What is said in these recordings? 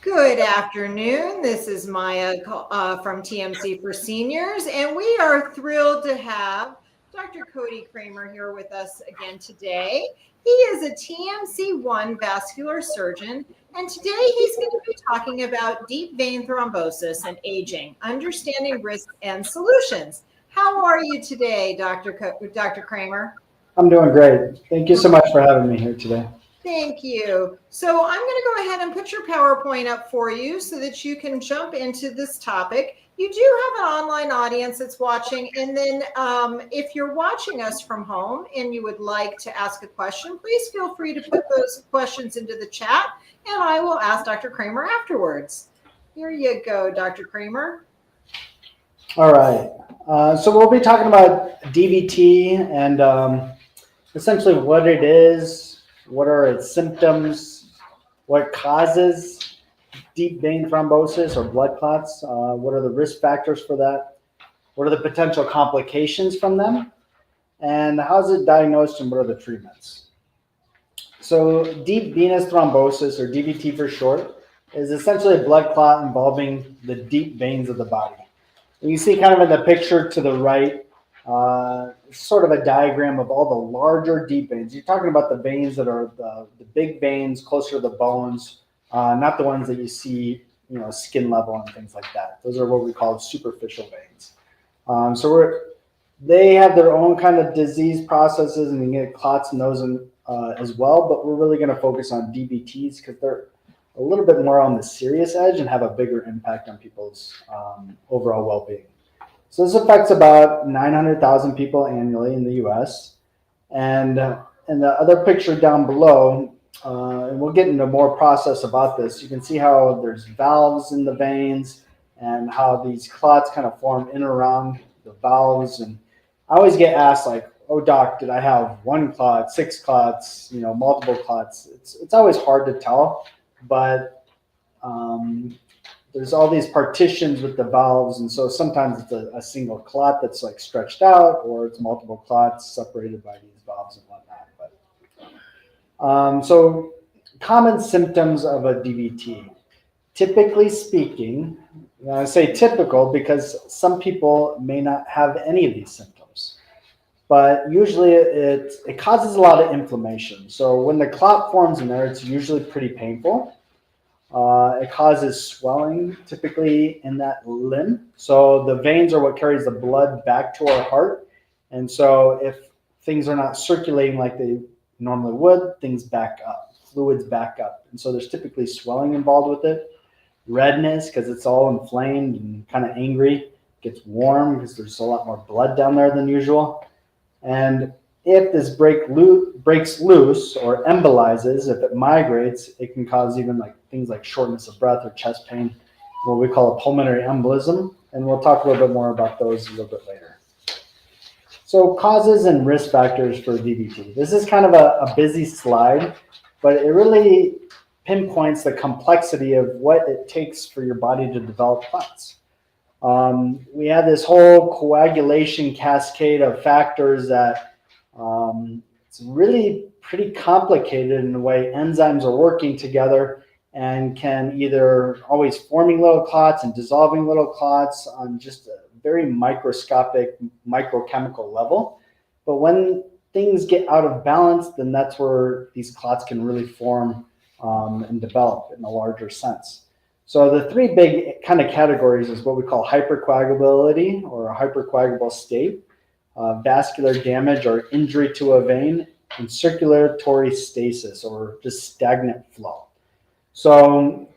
Good afternoon. This is Maya from TMC for Seniors, and we are thrilled to have Dr. Cody Kraemer here with us again today. He is a TMCOne vascular surgeon, and today he's going to be talking about deep vein thrombosis and aging, understanding risks and solutions. How are you today, Dr. Kraemer? I'm doing great. Thank you so much for having me here today. Thank you. So I'm going to go ahead and put your PowerPoint up for you so that you can jump into this topic. You do have an online audience that's watching. And then if you're watching us from home and you would like to ask a question, please feel free to put those questions into the chat and I will ask Dr. Kraemer afterwards. Here you go, Dr. Kraemer. All right. So we'll be talking about DVT and essentially what it is, what are its symptoms, what causes deep vein thrombosis or blood clots, what are the risk factors for that, what are the potential complications from them, and how is it diagnosed and what are the treatments. So deep venous thrombosis, or DVT for short, is essentially a blood clot involving the deep veins of the body. And you see kind of in the picture to the right, sort of a diagram of all the larger deep veins. You're talking about the veins that are the big veins closer to the bones, not the ones that you see, skin level and things like that. Those are what we call superficial veins. They have their own kind of disease processes, and you get clots in those as well. But we're really going to focus on DVTs because they're a little bit more on the serious edge and have a bigger impact on people's overall well-being. So this affects about 900,000 people annually in the U.S. And in the other picture down below, and we'll get into more process about this, you can see how there's valves in the veins and how these clots kind of form in and around the valves. And I always get asked, like, oh, doc, did I have one clot, six clots, multiple clots? It's always hard to tell, but there's all these partitions with the valves, and so sometimes it's a single clot that's like stretched out, or it's multiple clots separated by these valves and whatnot. But so common symptoms of a DVT. Typically speaking, I say typical because some people may not have any of these symptoms, but usually it causes a lot of inflammation. So when the clot forms in there, it's usually pretty painful. It causes swelling, typically in that limb. So the veins are what carries the blood back to our heart. And so if things are not circulating like they normally would, things back up, fluids back up. And so there's typically swelling involved with it. Redness, because it's all inflamed and kind of angry. It gets warm because there's a lot more blood down there than usual. And if this breaks loose or embolizes, if it migrates, it can cause even like things like shortness of breath or chest pain, what we call a pulmonary embolism. And we'll talk a little bit more about those a little bit later. So causes and risk factors for DVT. This is kind of a busy slide, but it really pinpoints the complexity of what it takes for your body to develop clots. We have this whole coagulation cascade of factors that it's really pretty complicated in the way enzymes are working together and can either always forming little clots and dissolving little clots on just a very microscopic microchemical level. But when things get out of balance, then that's where these clots can really form and develop in a larger sense. So the three big kind of categories is what we call hypercoagulability or a hypercoagulable state, vascular damage or injury to a vein, and circulatory stasis or just stagnant flow. So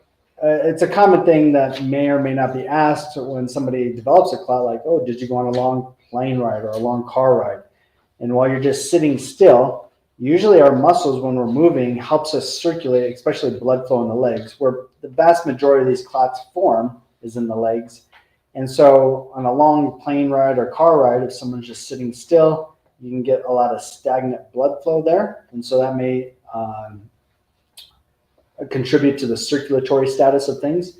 it's a common thing that may or may not be asked when somebody develops a clot, like, oh, did you go on a long plane ride or a long car ride? And while you're just sitting still, usually our muscles, when we're moving, helps us circulate, especially blood flow in the legs, where the vast majority of these clots form is in the legs. And so on a long plane ride or car ride, if someone's just sitting still, you can get a lot of stagnant blood flow there. And so that may contribute to the circulatory status of things.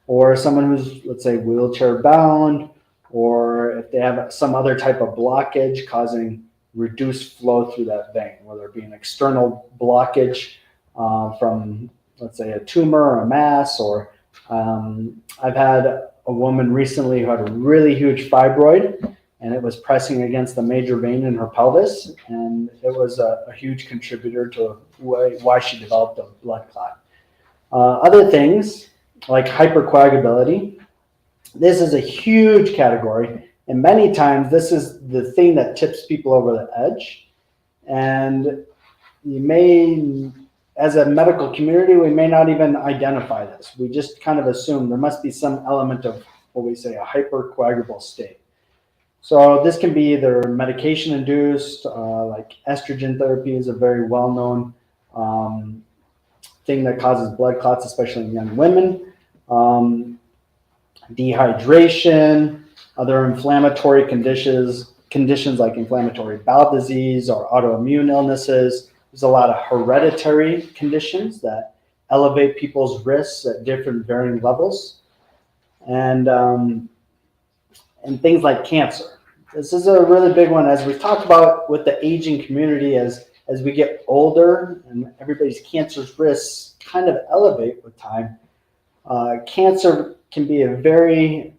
Or someone who's, let's say, wheelchair bound, or if they have some other type of blockage causing reduced flow through that vein, whether it be an external blockage from let's say a tumor or a mass, or I've had a woman recently who had a really huge fibroid, and it was pressing against the major vein in her pelvis, and it was a huge contributor to why she developed a blood clot. Other things like hypercoagulability, this is a huge category, and many times this is the thing that tips people over the edge. And you may, as a medical community, we may not even identify this. We just kind of assume there must be some element of what we say a hypercoagulable state. So this can be either medication induced, like estrogen therapy is a very well-known thing that causes blood clots, especially in young women. Dehydration, other inflammatory conditions like inflammatory bowel disease or autoimmune illnesses. There's a lot of hereditary conditions that elevate people's risks at different varying levels. And things like cancer. This is a really big one, as we've talked about with the aging community. As we get older and everybody's cancer risks kind of elevate with time, cancer can be a very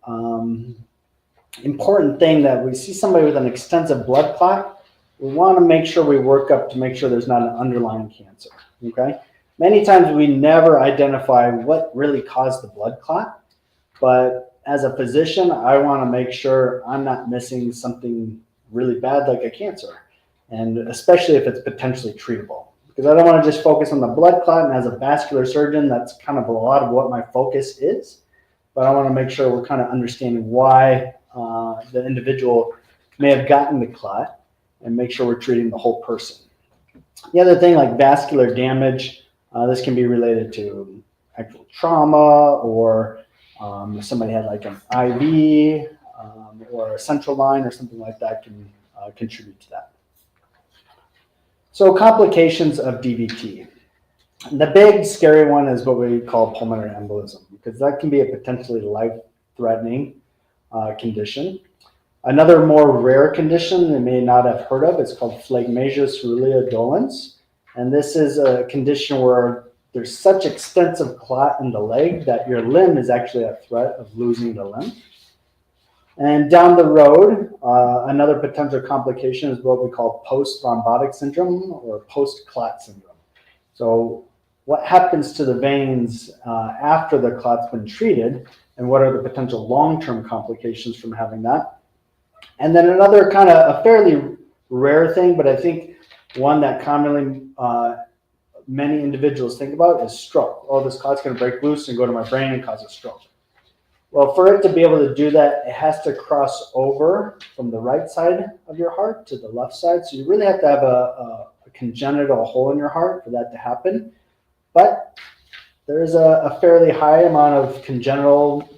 important thing. That we see somebody with an extensive blood clot, we want to make sure we work up to make sure there's not an underlying cancer. Okay, many times we never identify what really caused the blood clot, but as a physician, I want to make sure I'm not missing something really bad like a cancer, and especially if it's potentially treatable. Because I don't want to just focus on the blood clot, and as a vascular surgeon, that's kind of a lot of what my focus is. But I want to make sure we're kind of understanding why the individual may have gotten the clot, and make sure we're treating the whole person. The other thing, like vascular damage, this can be related to actual trauma, or if somebody had like an IV or a central line or something like that, can contribute to that. So complications of DVT. The big scary one is what we call pulmonary embolism, because that can be a potentially life-threatening condition. Another more rare condition they may not have heard of is called phlegmatious cerulean dolens. And this is a condition where there's such extensive clot in the leg that your limb is actually at threat of losing the limb. And down the road, another potential complication is what we call post-thrombotic syndrome or post-clot syndrome. So what happens to the veins after the clot's been treated, and what are the potential long-term complications from having that? And then another kind of a fairly rare thing, but I think one that commonly many individuals think about is stroke. Oh, this clot's going to break loose and go to my brain and cause a stroke. Well, for it to be able to do that, it has to cross over from the right side of your heart to the left side. So you really have to have a congenital hole in your heart for that to happen. But there's a fairly high amount of congenital,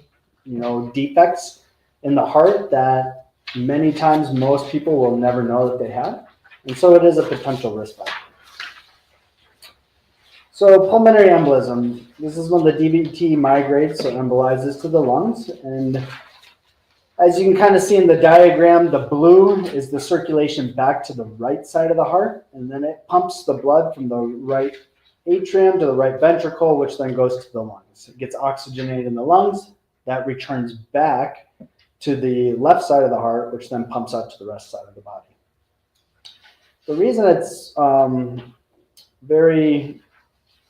defects in the heart that many times most people will never know that they have. And so it is a potential risk factor. So pulmonary embolism, this is when the DVT migrates or embolizes to the lungs. And as you can kind of see in the diagram, the blue is the circulation back to the right side of the heart. And then it pumps the blood from the right atrium to the right ventricle, which then goes to the lungs. It gets oxygenated in the lungs. That returns back to the left side of the heart, which then pumps out to the rest side of the body. The reason it's very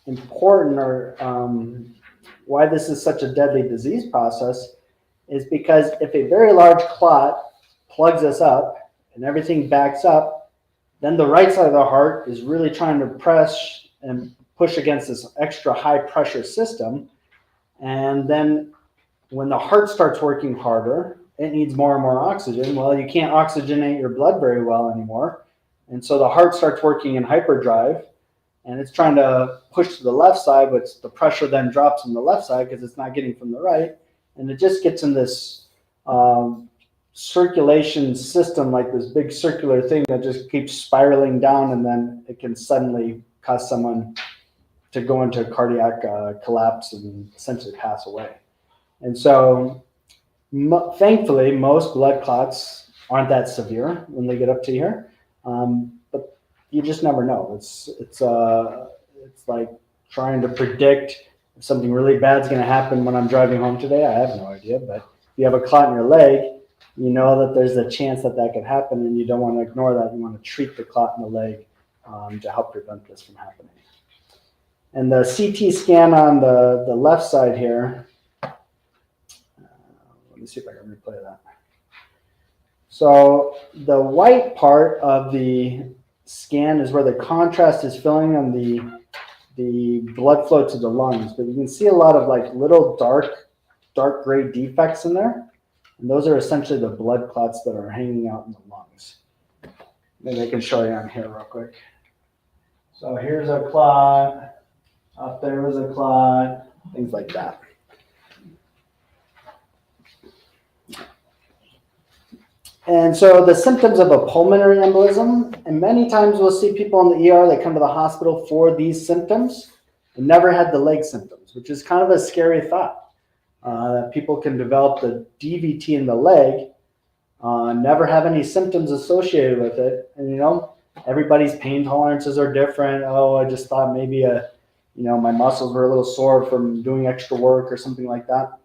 important, or why this is such a deadly disease process, is because if a very large clot plugs us up and everything backs up, then the right side of the heart is really trying to press and push against this extra high pressure system. And then when the heart starts working harder, it needs more and more oxygen. Well, you can't oxygenate your blood very well anymore. And so the heart starts working in hyperdrive, and it's trying to push to the left side, but the pressure then drops on the left side because it's not getting from the right. And it just gets in this circulation system, like this big circular thing that just keeps spiraling down, and then it can suddenly cause someone to go into a cardiac collapse and essentially pass away. And so thankfully, most blood clots aren't that severe when they get up to here. But you just never know. It's like trying to predict if something really bad is going to happen when I'm driving home today. I have no idea, but if you have a clot in your leg, you know that there's a chance that that could happen, and you don't want to ignore that. You want to treat the clot in the leg to help prevent this from happening. And the CT scan on the left side here, let me see if I can replay that. So the white part of the scan is where the contrast is filling on the blood flow to the lungs, but you can see a lot of like little dark gray defects in there, and those are essentially the blood clots that are hanging out in the lungs. Maybe I can show you on here real quick. So here's a clot, up there was a clot, things like that. And so the symptoms of a pulmonary embolism, and many times we'll see people in the ER that come to the hospital for these symptoms and never had the leg symptoms, which is kind of a scary thought, that people can develop the DVT in the leg, never have any symptoms associated with it. And, you know, everybody's pain tolerances are different. Oh, I just thought maybe my muscles were a little sore from doing extra work or something like that.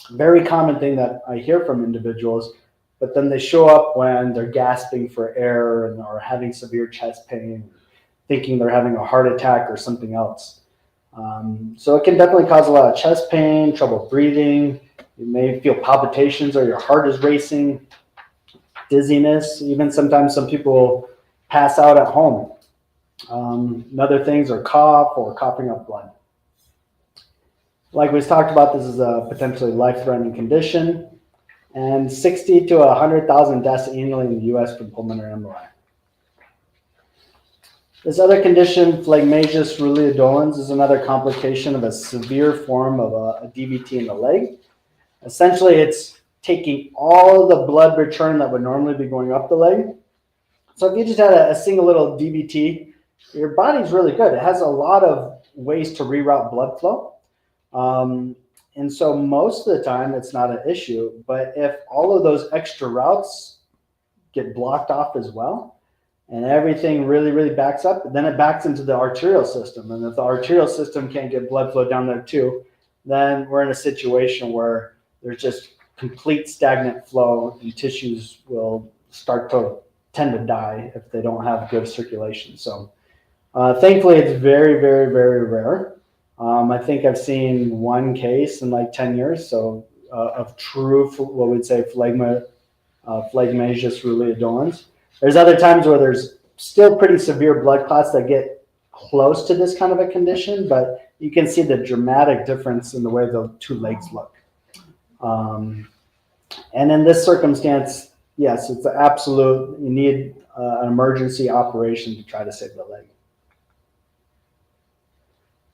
Very common thing that I hear from individuals. But then they show up when they're gasping for air and or having severe chest pain, thinking they're having a heart attack or something else. So it can definitely cause a lot of chest pain, trouble breathing. You may feel palpitations or your heart is racing, dizziness. Even sometimes some people pass out at home. Other things are cough or coughing up blood. Like we talked about, this is a potentially life-threatening condition. And 60 to 100,000 deaths annually in the U.S. from pulmonary emboli. This other condition, phlegmasis rheumatoidolens, is another complication of a severe form of a DVT in the leg. Essentially, it's taking all the blood return that would normally be going up the leg. So if you just had a single little DVT, your body's really good. It has a lot of ways to reroute blood flow. And so most of the time it's not an issue, but if all of those extra routes get blocked off as well, and everything really, really backs up, then it backs into the arterial system. And if the arterial system can't get blood flow down there too, then we're in a situation where there's just complete stagnant flow and tissues will start to tend to die if they don't have good circulation. So thankfully it's very, very, very rare. I think I've seen one case in like 10 years, so of true, what we'd say, phlegmasis rheumatoidolens. There's other times where there's still pretty severe blood clots that get close to this kind of a condition, but you can see the dramatic difference in the way the two legs look. And in this circumstance, yes, it's absolute, you need an emergency operation to try to save the leg.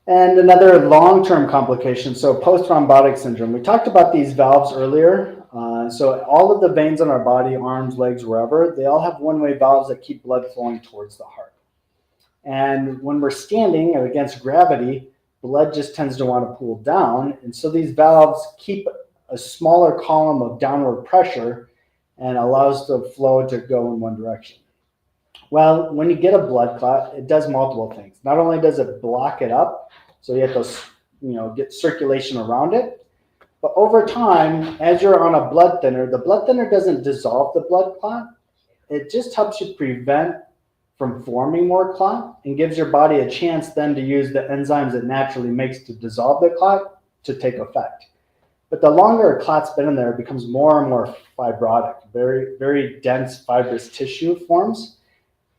And another long-term complication, so post-thrombotic syndrome. We talked about these valves earlier. So all of the veins on our body, arms, legs, wherever, they all have one-way valves that keep blood flowing towards the heart. And when we're standing against gravity, blood just tends to want to pool down. And so these valves keep a smaller column of downward pressure and allows the flow to go in one direction. Well, when you get a blood clot, it does multiple things. Not only does it block it up, so you have to, get circulation around it, but over time, as you're on a blood thinner, the blood thinner doesn't dissolve the blood clot. It just helps you prevent from forming more clot and gives your body a chance then to use the enzymes it naturally makes to dissolve the clot to take effect. But the longer a clot's been in there, it becomes more and more fibrotic, very, very dense fibrous tissue forms.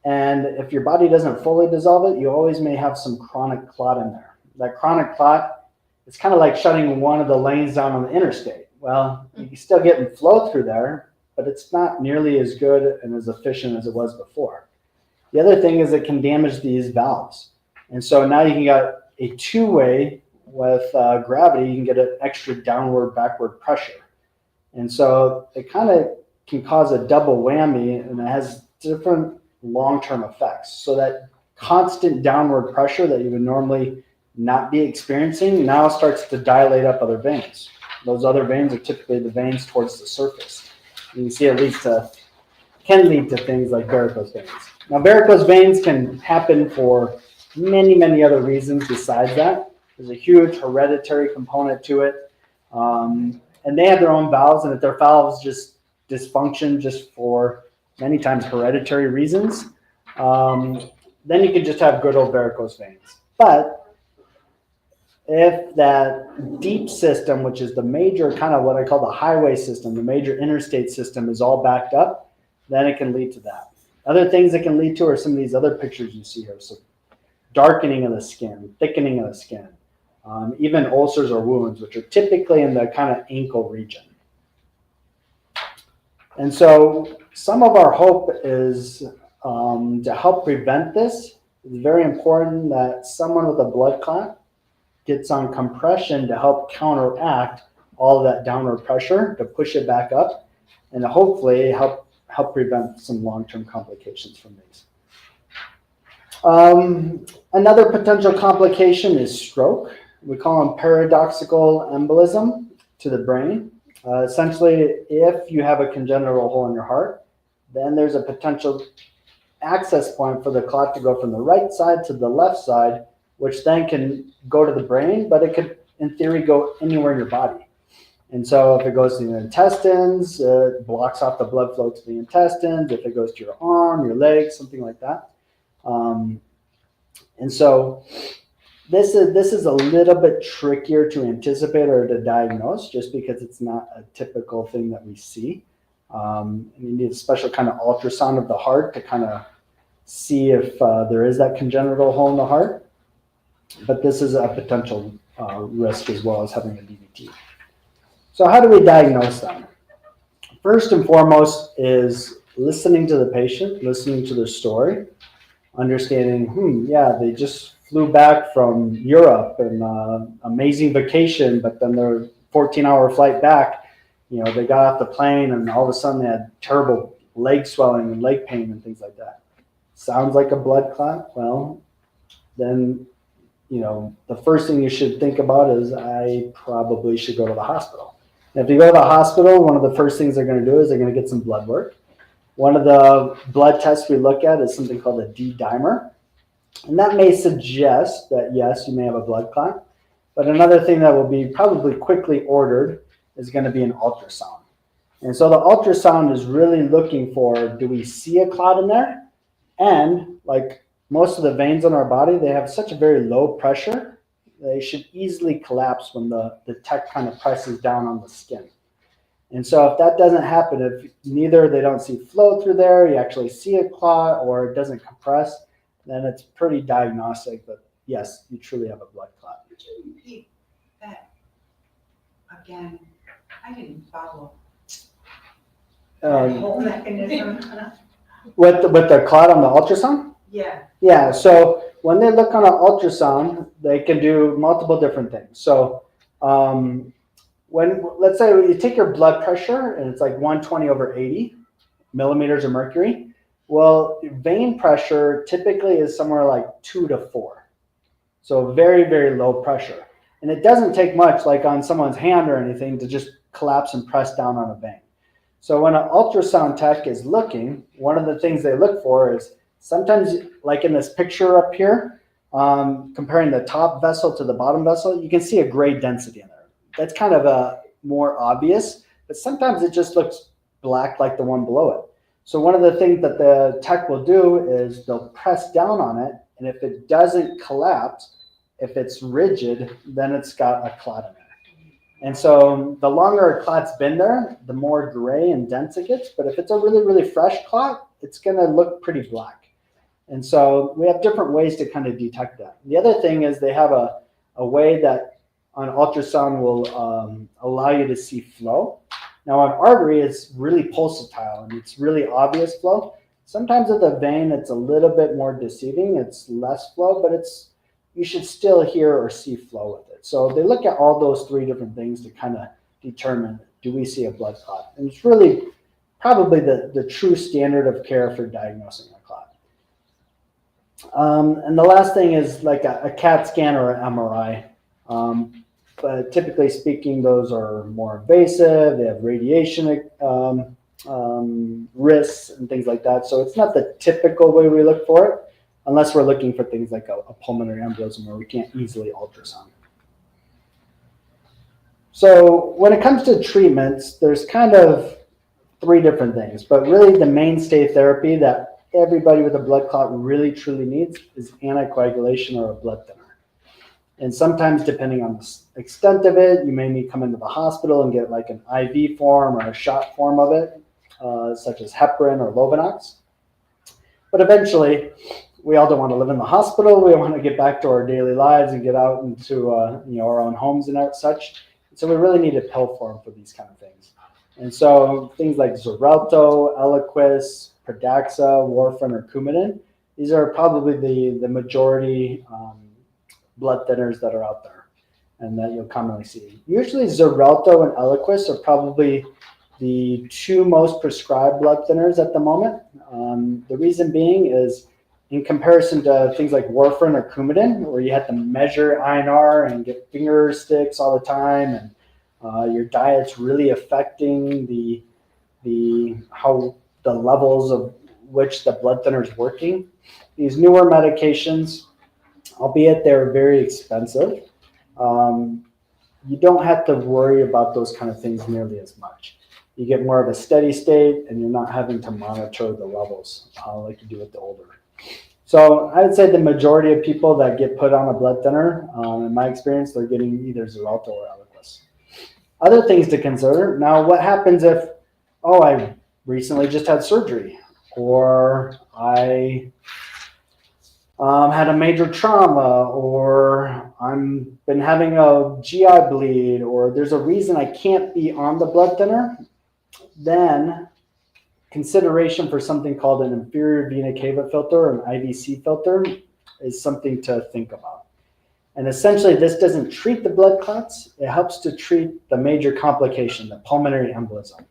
And if your body doesn't fully dissolve it, you always may have some chronic clot in there. That chronic clot, it's kind of like shutting one of the lanes down on the interstate. Well, you're still getting flow through there, but it's not nearly as good and as efficient as it was before. The other thing is it can damage these valves. And so now you can get a two-way with gravity, you can get an extra downward, backward pressure. And so it kind of can cause a double whammy, and it has different long-term effects. So that constant downward pressure that you would normally not be experiencing now starts to dilate up other veins. Those other veins are typically the veins towards the surface. You can see it can lead to things like varicose veins. Now, varicose veins can happen for many other reasons besides that. There's a huge hereditary component to it. And they have their own valves, and if their valves just dysfunction just for many times hereditary reasons, then you can just have good old varicose veins. But if that deep system, which is the major kind of what I call the highway system, the major interstate system, is all backed up, then it can lead to that. Other things it can lead to are some of these other pictures you see here. So darkening of the skin, thickening of the skin, even ulcers or wounds, which are typically in the kind of ankle region. And so some of our hope is to help prevent this. It's very important that someone with a blood clot gets on compression to help counteract all of that downward pressure to push it back up, and hopefully help prevent some long-term complications from these. Another potential complication is stroke. We call them paradoxical embolism to the brain. Essentially, if you have a congenital hole in your heart, then there's a potential access point for the clot to go from the right side to the left side, which then can go to the brain, but it could, in theory, go anywhere in your body. And so if it goes to the intestines, it blocks off the blood flow to the intestines. If it goes to your arm, your leg, something like that. And so this is a little bit trickier to anticipate or to diagnose, just because it's not a typical thing that we see. And you need a special kind of ultrasound of the heart to kind of see if there is that congenital hole in the heart. But this is a potential risk as well as having a DVT. So how do we diagnose them? First and foremost is listening to the patient, listening to their story, understanding, yeah, they just flew back from Europe and amazing vacation, but then their 14-hour flight back, they got off the plane and all of a sudden they had terrible leg swelling and leg pain and things like that. Sounds like a blood clot? Well, then, the first thing you should think about is I probably should go to the hospital. And if you go to the hospital, one of the first things they're going to do is they're going to get some blood work. One of the blood tests we look at is something called a D-dimer. And that may suggest that, yes, you may have a blood clot. But another thing that will be probably quickly ordered is going to be an ultrasound. And so the ultrasound is really looking for, do we see a clot in there? And like most of the veins on our body, they have such a very low pressure, they should easily collapse when the tech kind of presses down on the skin. And so if that doesn't happen, if neither they don't see flow through there, you actually see a clot, or it doesn't compress, then it's pretty diagnostic that, yes, you truly have a blood clot. Could you repeat that again? I didn't follow. The whole mechanism. With the clot on the ultrasound? Yeah. Yeah, so when they look on an ultrasound, they can do multiple different things. So let's say you take your blood pressure and it's like 120 over 80 millimeters of mercury. Well, vein pressure typically is somewhere like 2 to 4. So very, very low pressure. And it doesn't take much, like on someone's hand or anything, to just collapse and press down on a vein. So when an ultrasound tech is looking, one of the things they look for is sometimes, like in this picture up here, comparing the top vessel to the bottom vessel, you can see a gray density in there. That's kind of a more obvious, but sometimes it just looks black like the one below it. So one of the things that the tech will do is they'll press down on it, and if it doesn't collapse, if it's rigid, then it's got a clot in there. And so the longer a clot's been there, the more gray and dense it gets. But if it's a really, really fresh clot, it's going to look pretty black. And so we have different ways to kind of detect that. The other thing is they have a way that on ultrasound will allow you to see flow. Now on artery, it's really pulsatile and it's really obvious flow. Sometimes at the vein, it's a little bit more deceiving. It's less flow, but you should still hear or see flow with it. So they look at all those three different things to kind of determine, do we see a blood clot? And it's really probably the true standard of care for diagnosing a clot. And the last thing is like a CAT scan or an MRI. But typically speaking, those are more invasive. They have radiation risks and things like that. So it's not the typical way we look for it. unless we're looking for things like a pulmonary embolism where we can't easily ultrasound. So when it comes to treatments, there's kind of 3 different things, but really the mainstay therapy that everybody with a blood clot really truly needs is anticoagulation or a blood thinner. And sometimes, depending on the extent of it, you may need to come into the hospital and get like an IV form or a shot form of it, such as heparin or Lovenox. But eventually, we all don't want to live in the hospital. We want to get back to our daily lives and get out into our own homes and such. So we really need a pill form for these kind of things. And so things like Xarelto, Eliquis, Pradaxa, warfarin, or Coumadin, these are probably the majority blood thinners that are out there and that you'll commonly see. Usually Xarelto and Eliquis are probably the 2 most prescribed blood thinners at the moment. The reason being is in comparison to things like warfarin or Coumadin, where you have to measure INR and get finger sticks all the time, and your diet's really affecting the levels of which the blood thinner is working. These newer medications, albeit they're very expensive, you don't have to worry about those kind of things nearly as much. You get more of a steady state, and you're not having to monitor the levels like you do with the older. So I would say the majority of people that get put on a blood thinner, in my experience, they're getting either Xarelto or Eliquis. Other things to consider. Now, what happens if, I recently just had surgery, or I had a major trauma, or I'm been having a GI bleed, or there's a reason I can't be on the blood thinner, then consideration for something called an inferior vena cava filter, or an IVC filter, is something to think about. And essentially, this doesn't treat the blood clots. It helps to treat the major complication, the pulmonary embolism.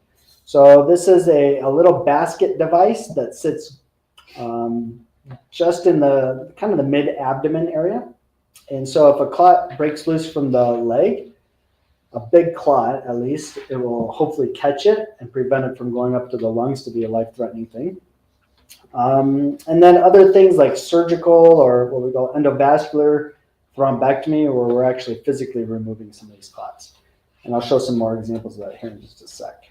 So this is a little basket device that sits just in the kind of the mid-abdomen area. And so if a clot breaks loose from the leg, a big clot at least, it will hopefully catch it and prevent it from going up to the lungs to be a life-threatening thing. And then other things like surgical, or what we call endovascular thrombectomy, where we're actually physically removing some of these clots. And I'll show some more examples of that here in just a sec.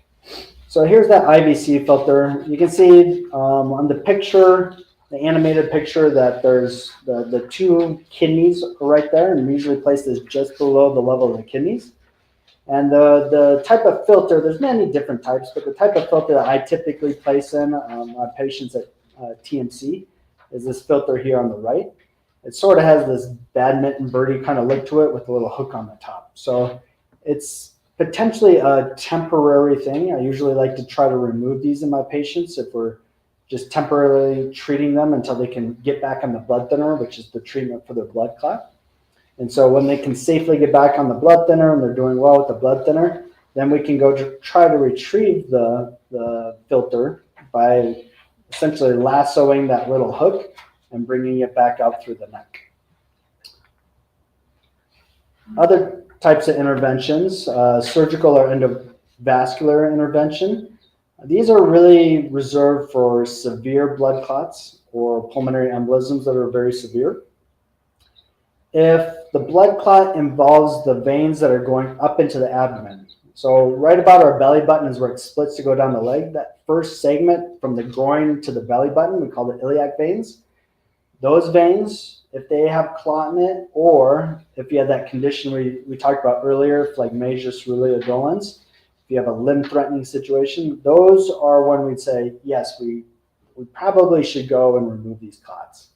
So here's that IVC filter. You can see on the picture, the animated picture, that there's the 2 kidneys right there, and we usually place this just below the level of the kidneys. And the type of filter, there's many different types, but the type of filter that I typically place in my patients at TMC is this filter here on the right. It sort of has this badminton birdie kind of look to it with a little hook on the top. So it's potentially a temporary thing. I usually like to try to remove these in my patients if we're just temporarily treating them until they can get back on the blood thinner, which is the treatment for their blood clot. And so when they can safely get back on the blood thinner and they're doing well with the blood thinner, then we can go to try to retrieve the filter by essentially lassoing that little hook and bringing it back out through the neck. Other types of interventions, surgical or endovascular intervention. These are really reserved for severe blood clots or pulmonary embolisms that are very severe. If the blood clot involves the veins that are going up into the abdomen, so right about our belly button is where it splits to go down the leg, that first segment from the groin to the belly button, we call it iliac veins. Those veins, if they have clot in it, or if you have that condition we talked about earlier, phlegmasia ceruleus dolens, if you have a limb-threatening situation, those are when we'd say, yes, we probably should go and remove these clots.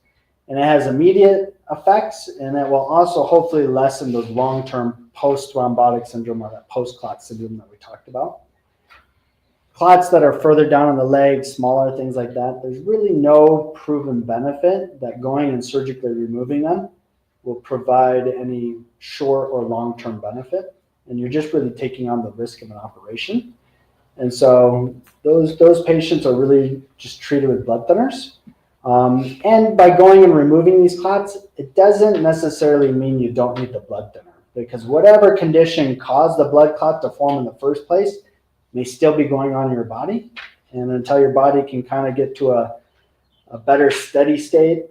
And it has immediate effects, and it will also hopefully lessen those long-term post-thrombotic syndrome, or that post-clot syndrome that we talked about. Clots that are further down in the leg, smaller, things like that, there's really no proven benefit that going and surgically removing them will provide any short or long-term benefit. And you're just really taking on the risk of an operation. And so those patients are really just treated with blood thinners. And by going and removing these clots, it doesn't necessarily mean you don't need the blood thinner, because whatever condition caused the blood clot to form in the first place may still be going on in your body. And until your body can kind of get to a a better steady state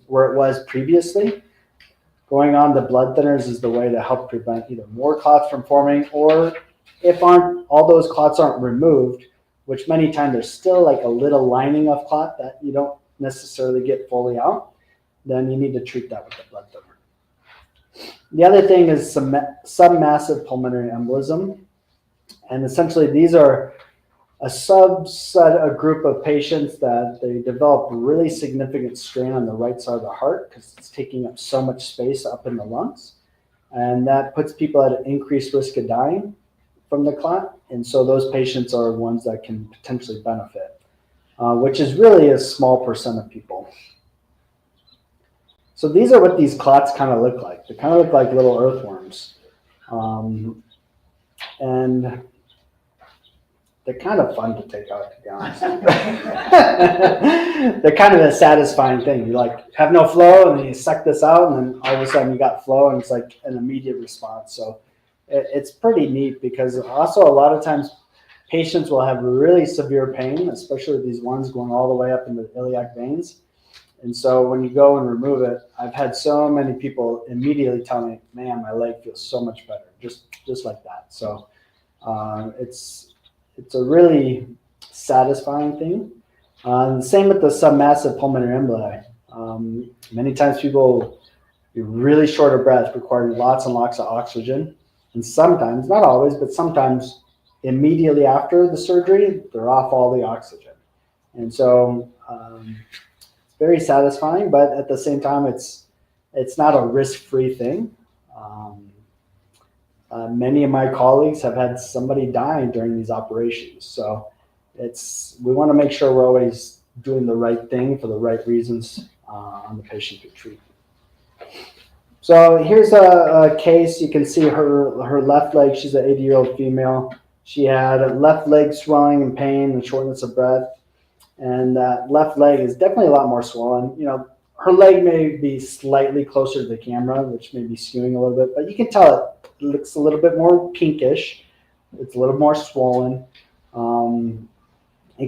where it was previously. Going on the blood thinners is the way to help prevent either more clots from forming, or if all those clots aren't removed, which many times there's still like a little lining of clot that you don't necessarily get fully out, then you need to treat that with the blood thinner. The other thing is submassive pulmonary embolism. And essentially these are a subset, a group of patients that they develop really significant strain on the right side of the heart because it's taking up so much space up in the lungs. And that puts people at an increased risk of dying from the clot. And so those patients are ones that can potentially benefit, which is really a small percent of people. So these are what these clots kind of look like. They kind of look like little earthworms. And they're kind of fun to take out, to be honest. They're kind of a satisfying thing. You like have no flow, and then you suck this out, and then all of a sudden you got flow, and it's like an immediate response. So it's pretty neat because also a lot of times patients will have really severe pain, especially these ones going all the way up into the iliac veins. And so when you go and remove it, I've had so many people immediately tell me, "Man, my leg feels so much better," just like that. So it's a really satisfying thing. Same with the submassive pulmonary emboli. Many times people be really short of breath, requiring lots and lots of oxygen. And sometimes, not always, but sometimes immediately after the surgery, they're off all the oxygen. And so it's very satisfying, but at the same time, it's not a risk-free thing. Many of my colleagues have had somebody die during these operations. So we want to make sure we're always doing the right thing for the right reasons on the patient to treat. So here's a case. You can see her left leg. She's an 80-year-old female. She had left leg swelling and pain and shortness of breath. And that left leg is definitely a lot more swollen. You know, her leg may be slightly closer to the camera, which may be skewing a little bit, but you can tell it looks a little bit more pinkish. It's a little more swollen in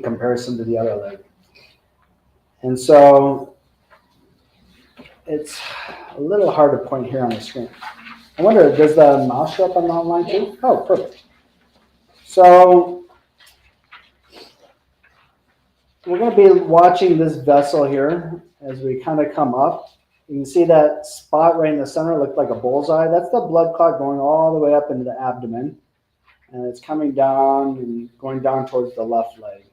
comparison to the other leg. And so it's a little hard to point here on the screen. I wonder, does the mouse show up on the online too? Oh, perfect. So we're going to be watching this vessel here as we kind of come up. You can see that spot right in the center looked like a bullseye. That's the blood clot going all the way up into the abdomen. And it's coming down and going down towards the left leg.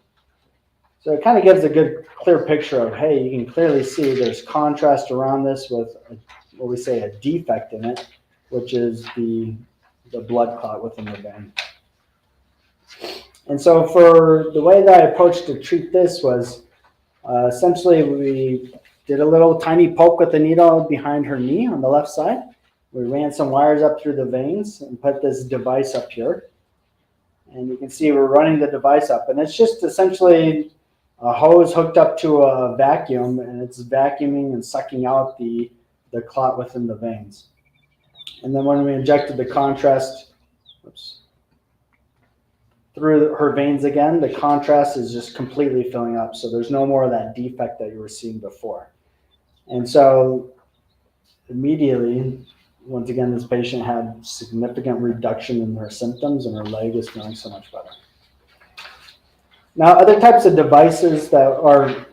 So it kind of gives a good, clear picture of, hey, you can clearly see there's contrast around this with what we say a defect in it, which is the blood clot within the vein. And so for the way that I approached to treat this was essentially we did a little tiny poke with the needle behind her knee on the left side. We ran some wires up through the veins and put this device up here. And you can see we're running the device up. And it's just essentially a hose hooked up to a vacuum, and it's vacuuming and sucking out the clot within the veins. And then when we injected the contrast, through her veins again, the contrast is just completely filling up. So there's no more of that defect that you were seeing before. And so immediately, once again, this patient had significant reduction in her symptoms and her leg is feeling so much better. Now, other types of devices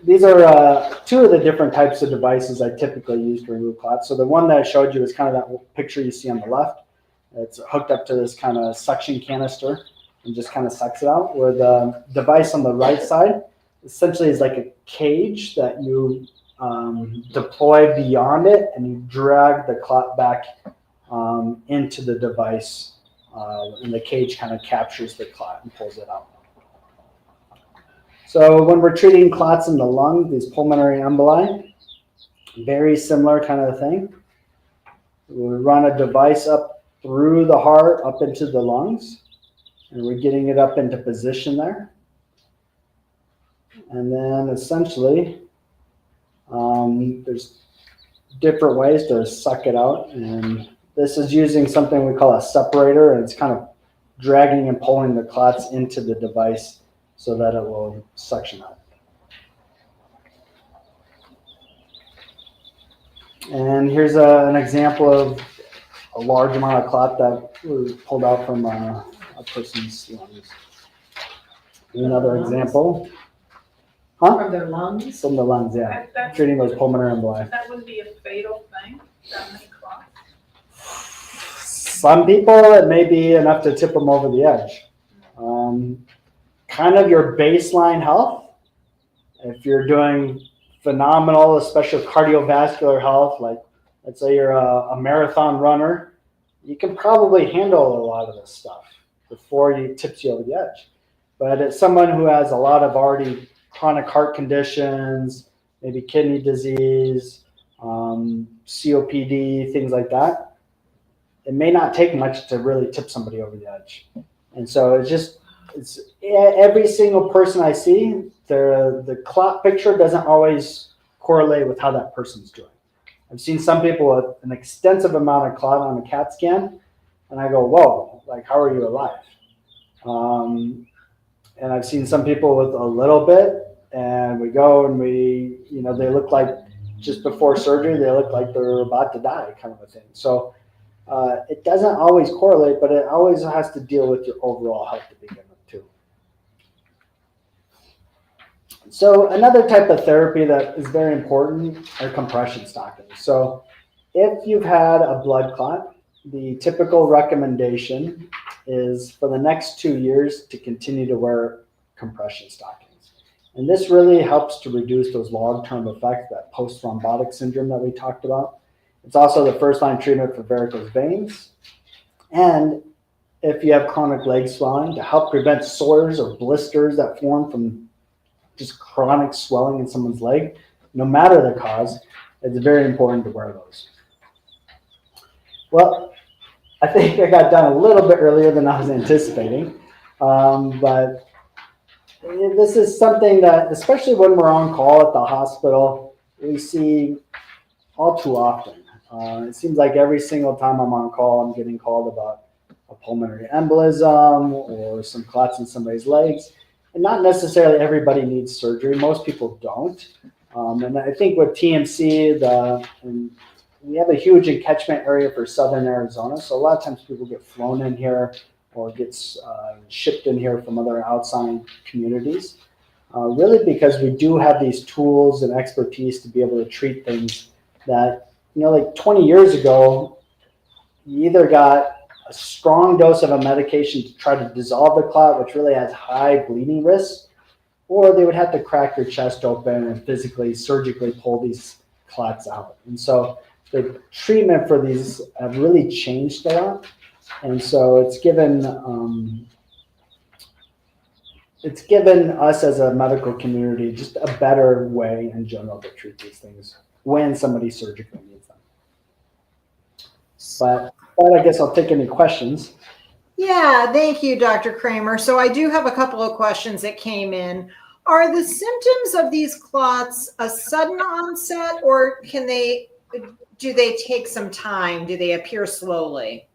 these are two of the different types of devices I typically use to remove clots. So the one that I showed you is kind of that picture you see on the left. It's hooked up to this kind of suction canister and just kind of sucks it out, where the device on the right side essentially is like a cage that you deploy beyond it and you drag the clot back into the device, and the cage kind of captures the clot and pulls it out. So when we're treating clots in the lung, these pulmonary emboli, very similar kind of thing. We run a device up through the heart, up into the lungs, and we're getting it up into position there. And then essentially, there's different ways to suck it out. And this is using something we call a separator, and it's kind of dragging and pulling the clots into the device so that it will suction out. And here's an example of a large amount of clot that was pulled out from a person's lungs. Another example. Huh? From their lungs? From the lungs, yeah. Treating those pulmonary emboli. That wouldn't be a fatal thing, that many clots. Some people, it may be enough to tip them over the edge. Kind of your baseline health. If you're doing phenomenal, especially cardiovascular health, like let's say you're a marathon runner, you can probably handle a lot of this stuff before it tips you over the edge. But as someone who has a lot of already chronic heart conditions, maybe kidney disease, COPD, things like that, it may not take much to really tip somebody over the edge. And so it's every single person I see, the clot picture doesn't always correlate with how that person's doing. I've seen some people with an extensive amount of clot on a CAT scan, and I go, whoa, like, how are you alive? And I've seen some people with a little bit, and we go and they look like just before surgery, they look like they're about to die, kind of a thing. So it doesn't always correlate, but it always has to deal with your overall health to begin with, too. So another type of therapy that is very important are compression stockings. So if you've had a blood clot, the typical recommendation is for the next 2 years to continue to wear compression stockings. And this really helps to reduce those long-term effects, that post-thrombotic syndrome that we talked about. It's also the first-line treatment for varicose veins. And if you have chronic leg swelling, to help prevent sores or blisters that form from just chronic swelling in someone's leg, no matter the cause, it's very important to wear those. Well, I think I got done a little bit earlier than I was anticipating, but this is something that, especially when we're on call at the hospital, we see all too often. It seems like every single time I'm on call, I'm getting called about a pulmonary embolism or some clots in somebody's legs. And not necessarily everybody needs surgery. Most people don't. And I think with TMC, and we have a huge catchment area for Southern Arizona. So a lot of times people get flown in here or gets shipped in here from other outside communities. Really because we do have these tools and expertise to be able to treat things that, like 20 years ago, you either got a strong dose of a medication to try to dissolve the clot, which really has high bleeding risk, or they would have to crack your chest open and physically, surgically pull these clots out. And so the treatment for these have really changed a lot. And so it's given us as a medical community just a better way in general to treat these things when somebody surgically needs them. But I guess I'll take any questions. Yeah, thank you, Dr. Kraemer. So I do have a couple of questions that came in. Are the symptoms of these clots a sudden onset, or do they take some time? Do they appear slowly?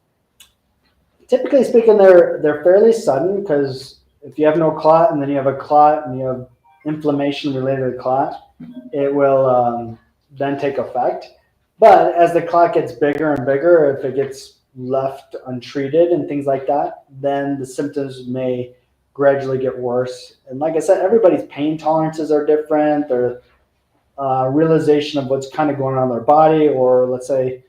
Typically speaking, they're fairly sudden, because if you have no clot and then you have a clot and you have inflammation related to clot, it will then take effect. But as the clot gets bigger and bigger, if it gets left untreated and things like that, then the symptoms may gradually get worse. And like I said, everybody's pain tolerances are different. Their realization of what's kind of going on in their body, or let's say,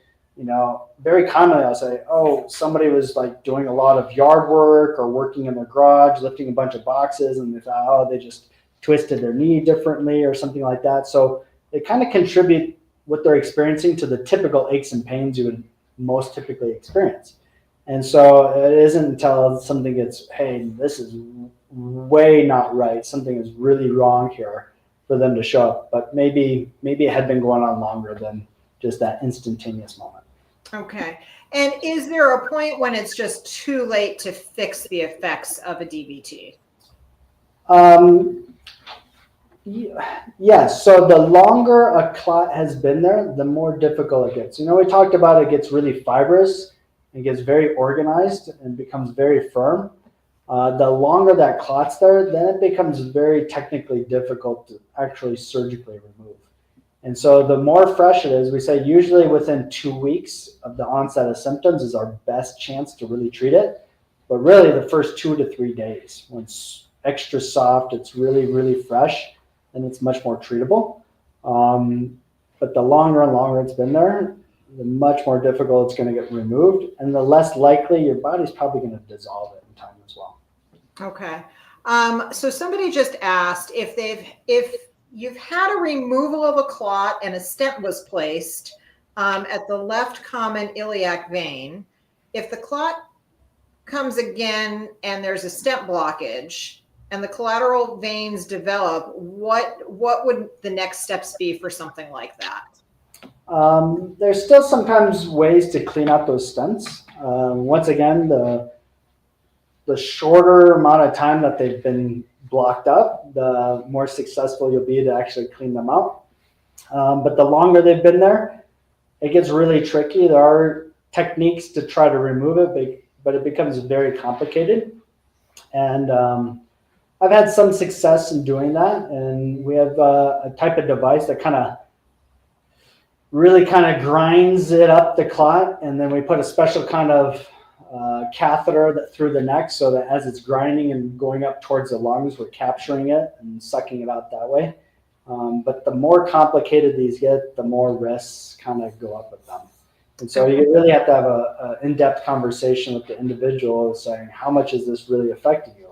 very commonly I'll say, oh, somebody was like doing a lot of yard work or working in their garage, lifting a bunch of boxes, and they thought, oh, they just twisted their knee differently or something like that. So they kind of contribute what they're experiencing to the typical aches and pains you would most typically experience. And so it isn't until something gets, hey, this is way not right, something is really wrong here, for them to show up. But maybe it had been going on longer than just that instantaneous moment. Okay. And is there a point when it's just too late to fix the effects of a DVT? Yes. So the longer a clot has been there, the more difficult it gets. We talked about it gets really fibrous and gets very organized and becomes very firm. The longer that clot's there, then it becomes very technically difficult to actually surgically remove. And so the more fresh it is, we say usually within 2 weeks of the onset of symptoms is our best chance to really treat it. But really the first 2 to 3 days, when it's extra soft, it's really, really fresh, and it's much more treatable. But the longer and longer it's been there, the much more difficult it's going to get removed, and the less likely your body's probably going to dissolve it in time as well. Okay. So somebody just asked if you've had a removal of a clot and a stent was placed at the left common iliac vein. If the clot comes again and there's a stent blockage and the collateral veins develop, what would the next steps be for something like that? There's still sometimes ways to clean out those stents. Once again, the shorter amount of time that they've been blocked up, the more successful you'll be to actually clean them out. But the longer they've been there, it gets really tricky. There are techniques to try to remove it, but it becomes very complicated. And I've had some success in doing that. And we have a type of device that really grinds it up, the clot. And then we put a special kind of catheter through the neck, so that as it's grinding and going up towards the lungs, we're capturing it and sucking it out that way. But the more complicated these get, the more risks go up with them. And so you really have to have an in-depth conversation with the individual, saying, how much is this really affecting you?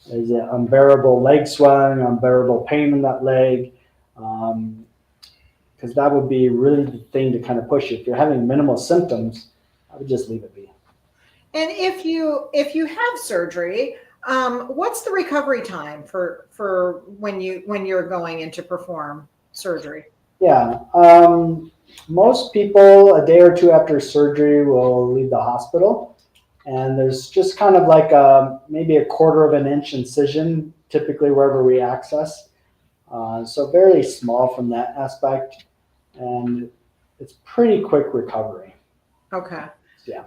Is it unbearable leg swelling, unbearable pain in that leg? Because that would be really the thing to push you. If you're having minimal symptoms, I would just leave it be. And if you have surgery, what's the recovery time for when you're going in to perform surgery? Yeah, most people a day or two after surgery will leave the hospital, and there's just maybe a 1/4 of an inch incision, typically wherever we access. So very small from that aspect, and it's pretty quick recovery. Okay. Yeah.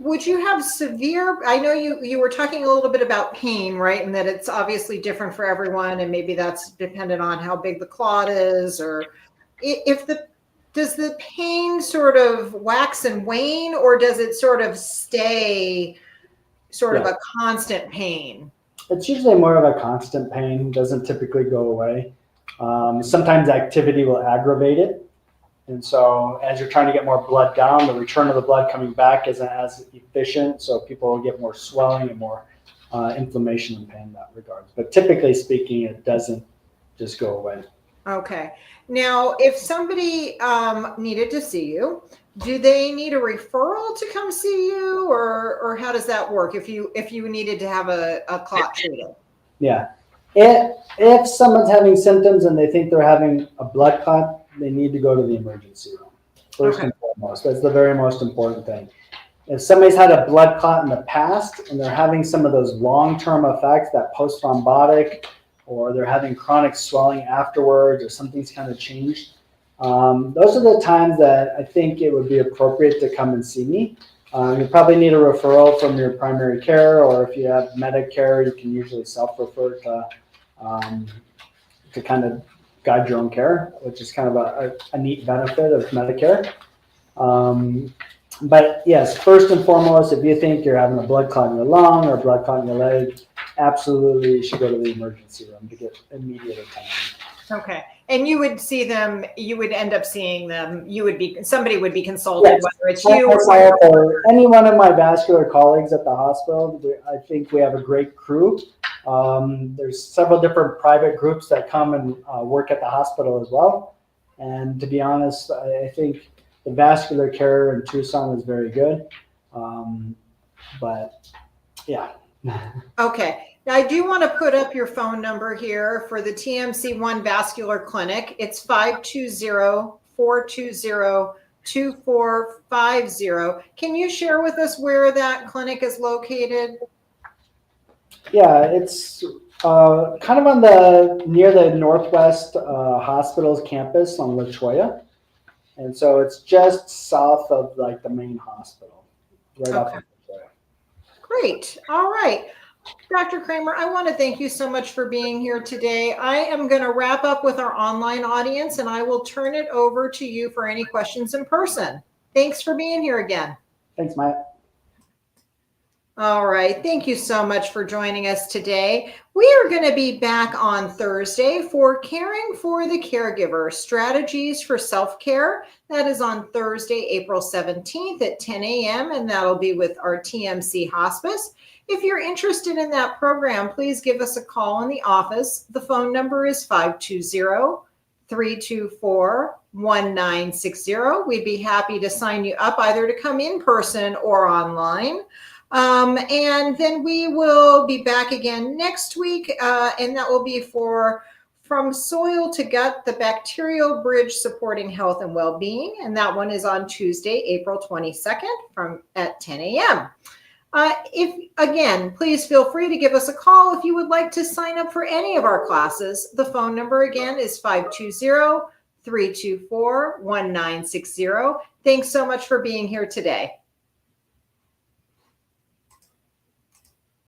Would you have severe, I know you were talking a little bit about pain, right? And that it's obviously different for everyone, and maybe that's dependent on how big the clot is, or does the pain sort of wax and wane, or does it sort of stay of a constant pain? It's usually more of a constant pain, doesn't typically go away. Sometimes activity will aggravate it. And so as you're trying to get more blood down, the return of the blood coming back isn't as efficient. So people will get more swelling and more inflammation and pain in that regard. But typically speaking, it doesn't just go away. Okay. Now, if somebody needed to see you, do they need a referral to come see you, or how does that work if you needed to have a clot treated? Yeah. If someone's having symptoms and they think they're having a blood clot, they need to go to the emergency room first and foremost. That's the very most important thing. If somebody's had a blood clot in the past and they're having some of those long-term effects, that post-thrombotic, or they're having chronic swelling afterwards, or something's changed, those are the times that I think it would be appropriate to come and see me. You probably need a referral from your primary care, or if you have Medicare, you can usually self-refer to guide your own care, which is a neat benefit of Medicare. But yes, first and foremost, if you think you're having a blood clot in your lung or a blood clot in your leg, absolutely you should go to the emergency room to get immediate attention. Okay. And you would see them, you would end up seeing them, somebody would be consulted, yes, whether it's you or any one of my vascular colleagues at the hospital. I think we have a great crew. There's several different private groups that come and work at the hospital as well. And to be honest, I think the vascular care in Tucson is very good. But yeah. Okay. Now, I do want to put up your phone number here for the TMCOne Vascular Clinic. It's 520-420-2450. Can you share with us where that clinic is located? Yeah, it's on near the Northwest Hospital's campus on La Cholla. And so it's just south of the main hospital, right off of La Cholla. Great. All right. Dr. Kraemer, I want to thank you so much for being here today. I am going to wrap up with our online audience, and I will turn it over to you for any questions in person. Thanks for being here again. Thanks, Maya. All right. Thank you so much for joining us today. We are going to be back on Thursday for Caring for the Caregiver, Strategies for Self-Care. That is on Thursday, April 17th at 10 a.m., and that'll be with our TMC Hospice. If you're interested in that program, please give us a call in the office. The phone number is 520-324-1960. We'd be happy to sign you up either to come in person or online. And then we will be back again next week, and that will be for From Soil to Gut, the Bacterial Bridge Supporting Health and Well-Being. And that one is on Tuesday, April 22nd at 10 a.m. Please feel free to give us a call if you would like to sign up for any of our classes. The phone number again is 520-324-1960. Thanks so much for being here today.